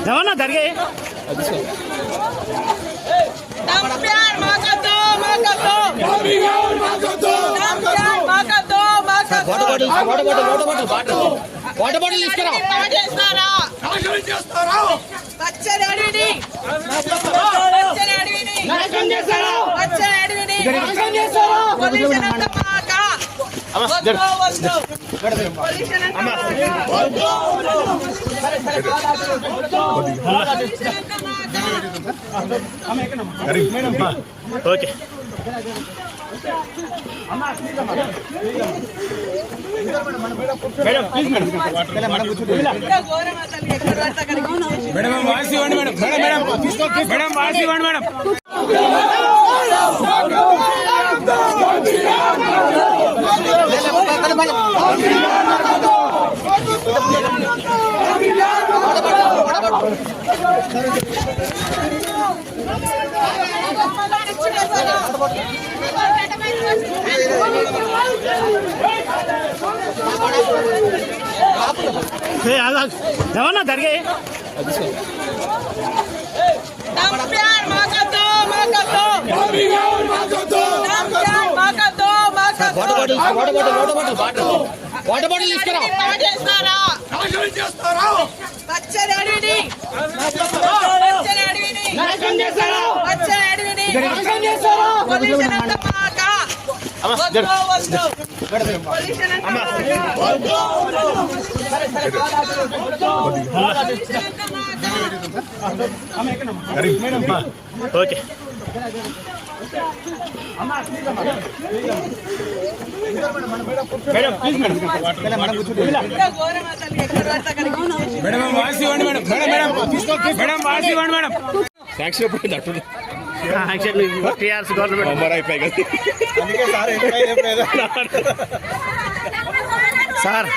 जवाना दरगे water bottle okay madam వాసి ఇవ్వండి మేడం మేడం మేడం వాసి ఇవ్వండి మేడం जवाना दरगे వాటర్ బాటిల్ ఓకే మేడం వాసి ఇవ్వండి మేడం మేడం మేడం వాసి ఇవ్వండి మేడం థ్యాంక్స్ టీఆర్ఎస్ గవర్నమెంట్ అయిపోయి కదా సార్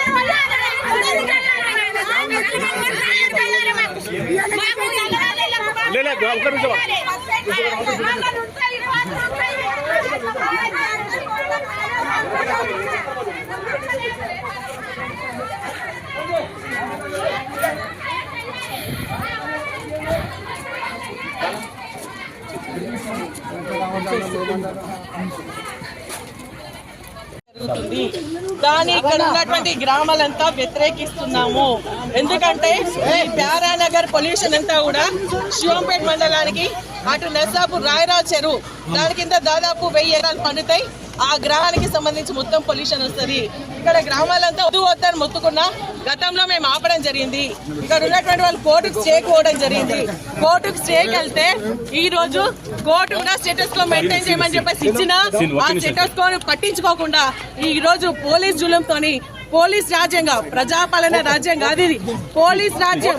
కానీ ఇక్కడ ఉన్నటువంటి గ్రామాలంతా వ్యతిరేకిస్తున్నాము. ఎందుకంటే ఈ ప్యారానగర్ పొల్యూషన్ అంతా కూడా శివంపేట మండలానికి అటు నర్సాపూర్ రాయరావు చెరువు దాని కింద దాదాపు 1000 ఎకరాలు పండుతాయి. ఆ గ్రామానికి సంబంధించి మొత్తం పొల్యూషన్ వస్తుంది. ఇక్కడ గ్రామాలంతా వద్దని మొత్తుకున్నా గతంలో మేము ఆపడం జరిగింది. ఇక్కడ ఉన్నటువంటి వాళ్ళు కోర్టుకు స్టేకి పోవడం జరిగింది. కోర్టుకు స్టేకి వెళ్తే ఈ రోజు కోర్టు కూడా స్టేటస్ కో మెయింటైన్ చేయమని చెప్పేసి ఇచ్చినా ఆ స్టేటస్ కో పట్టించుకోకుండా ఈ రోజు పోలీస్ జులంతోని పోలీస్ రాజ్యంగా ప్రజాపాలన రాజ్యం కాదు ఇది పోలీస్ రాజ్యం.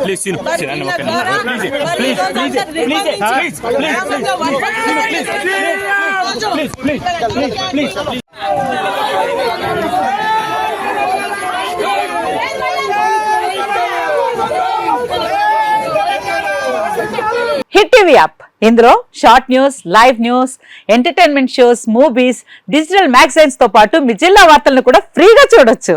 హిట్ టీవీ యాప్ ఇందులో short news, live news, entertainment shows, movies, digital magazines తో పాటు మీ జిల్లా వార్తలను కూడా ఫ్రీగా చూడొచ్చు.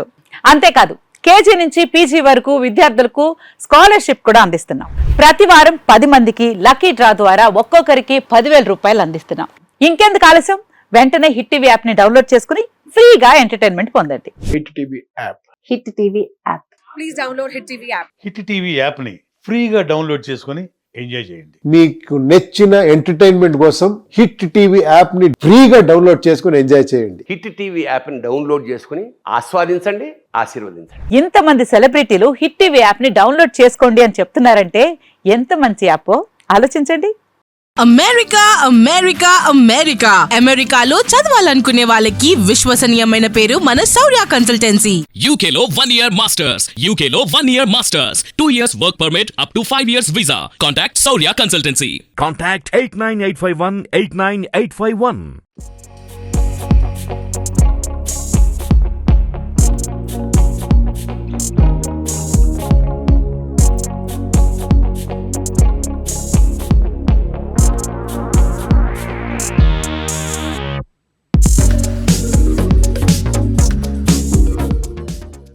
అంతేకాదు కేజీ నుంచి పీజీ వరకు విద్యార్థులకు స్కాలర్షిప్ కూడా అందిస్తున్నాం. ప్రతి వారం 10 మందికి లక్కీ డ్రా ద్వారా ఒక్కొక్కరికి 10,000 రూపాయలు అందిస్తున్నాం. ఇంకెందుకు ఆలస్యం, వెంటనే హిట్ టీవీ యాప్ ని డౌన్లోడ్ చేసుకుని ఫ్రీగా ఎంటర్టైన్మెంట్ పొందండి. Hit TV app. Hit TV app. Please download hit TV app. Hit TV app ని ఫ్రీగా డౌన్లోడ్ చేసుకుని ఎంజాయ్ చేయండి. మీకు నచ్చిన ఎంటర్టైన్మెంట్ కోసం హిట్ టీవీ యాప్ ని ఫ్రీగా డౌన్లోడ్ చేసుకుని ఎంజాయ్ చేయండి. హిట్ టీవీ యాప్ ని డౌన్లోడ్ చేసుకుని ఆస్వాదించండి, ఆశీర్వదించండి. ఇంతమంది సెలబ్రిటీలు హిట్ టీవీ యాప్ ని డౌన్లోడ్ చేసుకోండి అని చెప్తున్నారంటే ఎంత మంచి యాప్ ఆలోచించండి. అమెరికా అమెరికా అమెరికా అమెరికాలో చదవాలనుకునే వాళ్ళకి విశ్వసనీయమైన పేరు మన శౌర్య కన్సల్టెన్సీ. UK లో 1 year masters. UK లో 1 year masters. 2 years work permit up to 5 years visa. Contact Saurya Consultancy. Contact 89851 89851.